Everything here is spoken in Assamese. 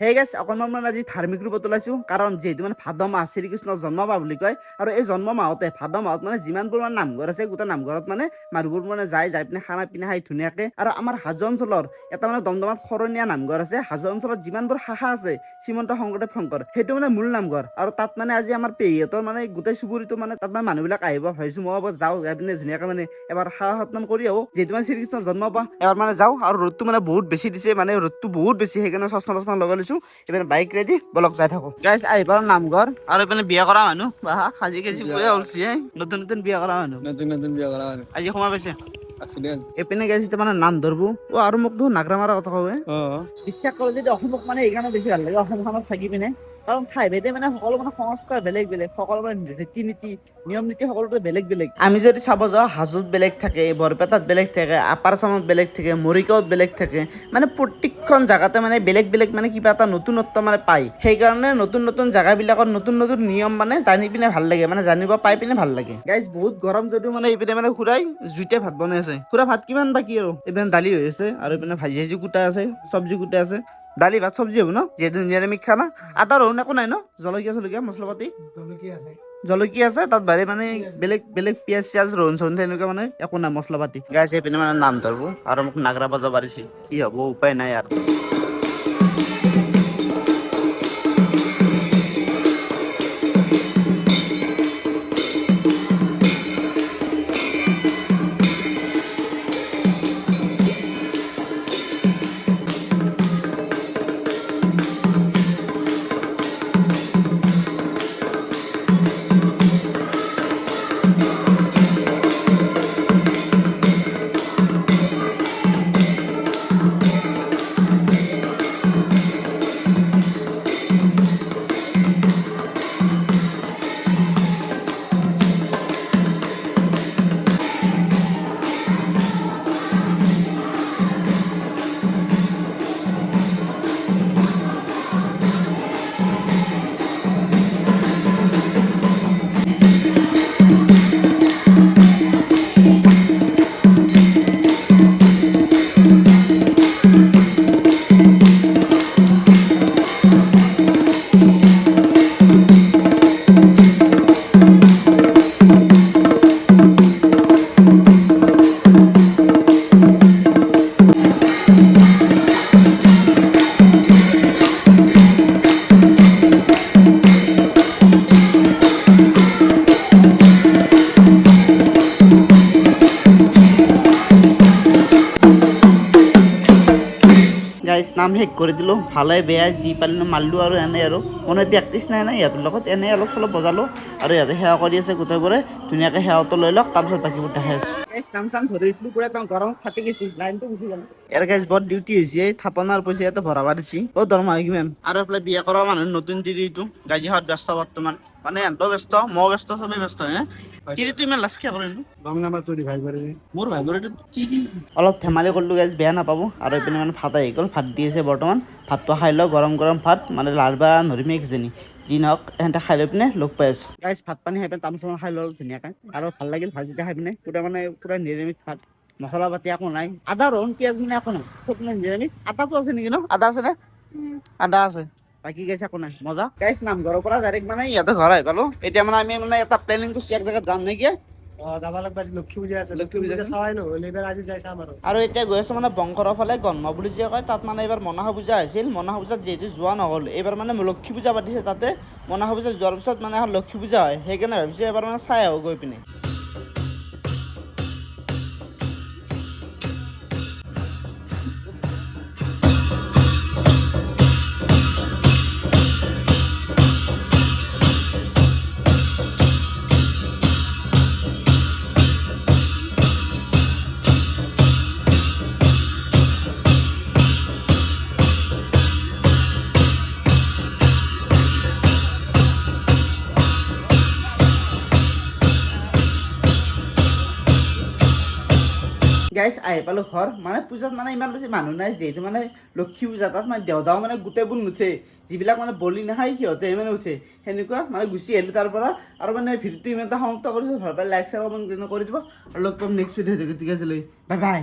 হে গাইছ অকণমান মানে আজি ধাৰ্মিক ৰূপত ওলাইছোঁ কাৰণ যিহেতু মানে ভাদ মাহ শ্ৰীকৃষ্ণৰ জন্ম মাহ বুলি কয় আৰু এই জন্ম মাহতে ভাদ মাহত মানে যিমানবোৰ মানে নামঘৰ আছে গোটেই নামঘৰত মানে মানুহবোৰ মানে যাই পিনে খানা পিনা খাই ধুনীয়াকে আৰু আমাৰ হাজো অঞ্চলৰ এটা মানে দমদমাত শৰণীয়া নামঘৰ আছে হাজো অঞ্চলত যিমানবোৰ শাখা আছে শ্ৰীমন্ত শংকৰদেৱ শংকৰ সেইটো মানে মূল নামঘৰ আৰু তাত মানে আজি আমাৰ পেহীহঁতৰ মানে গোটেই চুবুৰীটো মানে তাত মানে মানুহবিলাক আহিব ভাবিছোঁ মই যাওঁ যাই পিনে ধুনীয়াকে মানে এবাৰ সেৱা সন্মান কৰি আহোঁ যিহেতু মানে শ্ৰীকৃষ্ণৰ জন্ম পা এবাৰ মানে যাওঁ আৰু ৰ'দটো মানে বহুত বেছি দিছে মানে ৰ'দটো বহুত বেছি সেইকাৰণে চশমা লগাই লৈছোঁ এবাৰ বাইক ৰেডি বলক যাই থাকো গাইছ আহিবাৰ নামঘৰ আৰু এইপিনে বিয়া কৰা মানুহ বাহা সাজি কাজি পুৰা ওলছি নতুন নতুন বিয়া কৰা মানুহ নতুন বিয়া কৰা মানুহ আজি সময় পাইছে আছিলে এইপিনে গাইছে মানে নাম ধৰব আৰু মোক দেখোন নাগৰা মাৰা কথা কয় বিশ্বাস কৰোঁ যদি অসমক মানে এইকাৰণে বেছি ভাল লাগে অসমখনত থাকি পিনে কাৰণ ঠাই ভেদে মানে সকলো মানে সংস্কাৰ বেলেগ বেলেগ সকলো মানে ৰীতি নীতি নিয়ম নীতি সকলোতে বেলেগ বেলেগ আমি যদি চাব যাওঁ হাজোত বেলেগ থাকে বৰপেটাত বেলেগ থাকে আপাৰ আচামত বেলেগ থাকে মৰিগাঁৱত বেলেগ থাকে মানে প্ৰত্যেকখন জাগাতে মানে বেলেগ বেলেগ মানে কিবা এটা নতুনত্ব মানে পায় সেইকাৰণে নতুন নতুন জাগাবিলাকত নতুন নতুন নিয়ম মানে জানি পিনে ভাল লাগে মানে জানিব পাই পিনে ভাল লাগে গাইজ বহুত গৰম যদিও মানে এইপিনে মানে খুৰাই জুইতে ভাত বনাই আছে খুৰা ভাত কিমান বাকী আৰু এইপিনে দালি হৈ আছে আৰু এইপিনে ভাজি ভাজি কুটা আছে চব্জি কুটা আছে দালি ভাত চব্জি হ'ব ন যিহেতু নিৰামিষ খানা আদা ৰহুন একো নাই ন জলকীয়া চলকীয়া মছলা পাতি জলকীয়া আছে তাত বাৰে মানে বেলেগ বেলেগ পিয়াজ চিয়াজ ৰহুন চহুন তেনেকুৱা মানে একো নাই মছলা পাতি গাইছে এইপিনে মানে নাম ধৰব আৰু মোক নাগৰা বাজাব পাৰিছে কি হ'ব উপায় নাই আৰু গাইছ নাম শেষ কৰি দিলোঁ ভালে বেয়া যি পাৰিলোঁ মাৰিলোঁ আৰু এনেই আৰু কোনো প্ৰেক্টিচ নাই ইহঁতৰ লগত এনেই অলপ চলপ বজালোঁ আৰু ইহঁতে সেৱা কৰি আছে গোটেইবোৰে ধুনীয়াকৈ সেৱাটো লৈ লওক তাৰপিছত বাকীবোৰ দেখাই আছোঁ নাম চাম ধৰি দিছিলোঁ পুৰা একদম গৰম ফাটি গৈছে লাইনটো গুচি গ'ল ইয়াৰ গাইছ বৰ ডিউটি হৈছে থাপনাৰ পইচা ইয়াতে ভৰাব দিছে দৰমহা কিমান আৰু এইফালে বিয়া কৰা মানুহ নতুন তিৰিটো গাজীহাট ব্যস্ত বৰ্তমান মানে এহঁতও ব্যস্ত মই ব্যস্ত চবেই ব্যস্ত হে তিৰিটো ইমান লাজ কিয় কৰে মোৰ ভাই অলপ ধেমালি কৰিলোঁ গাইজ বেয়া নাপাব আৰু এইপিনে মানে ভাত আহি গ'ল ভাত দি আছে বৰ্তমান ভাতটো খাই লওঁ গৰম গৰম ভাত মানে লাৰবা নৰিমে কিজানি যি নহওক সিহঁতে খাই লৈ পিনে লগ পাই আছোঁ গাইজ ভাত পানী খাই পিনে তামোল খাই লওঁ ধুনীয়াকৈ আৰু ভাল লাগিল ভাতকেইটা খাই পিনে পুৰা নিৰামিষ ভাত মছলা পাতি একো নাই আদা ৰহুন পিঁয়াজ মানে একো নাই চব মানে নিৰামিষ আদাটো আছে নেকি ন আদা আছে নে আদা আছে বাকী গাইছ একো নাই মজা গাইছ নামঘৰৰ পৰা ডাইৰেক্ট মানে ইয়াতে ঘৰ আহি পালোঁ এতিয়া মানে আমি মানে এটা প্লেনিং কৰিছোঁ এক জেগাত যাম নেকি আৰু এতিয়া গৈ আছো মানে বংশৰৰ ফালে গন্ম বুলি যে কয় তাত মানে এইবাৰ মনসা পূজা হৈছিল মনসা পূজাত যিহেতু যোৱা নহ'ল এইবাৰ মানে লক্ষী পূজা পাতিছে তাতে মনসা পূজা যোৱাৰ পিছত মানে এখন লক্ষী পূজা হয় সেইকাৰণে ভাবিছোঁ এবাৰ মানে চাই আহোঁ গৈ পিনে গাইছ আহি পালোঁ ঘৰ মানে পূজাত মানে ইমান বেছি মানুহ নাই যিহেতু মানে লক্ষী পূজা তাত মানে দেওদাও মানে গোটেইবোৰ নুঠে যিবিলাক মানে বলি নাখায় সিহঁতে মানে উঠে সেনেকুৱা মানে গুচি আহিলোঁ তাৰ পৰা আৰু মানে ভিডিঅ'টো ইমান এটা সমাপ্ত কৰিছোঁ ভাল পাই লাইক শ্বেয়াৰ কৰি দিব আৰু লগ পাম নেক্সট ভিডিঅ'ত গতিকে বাই বাই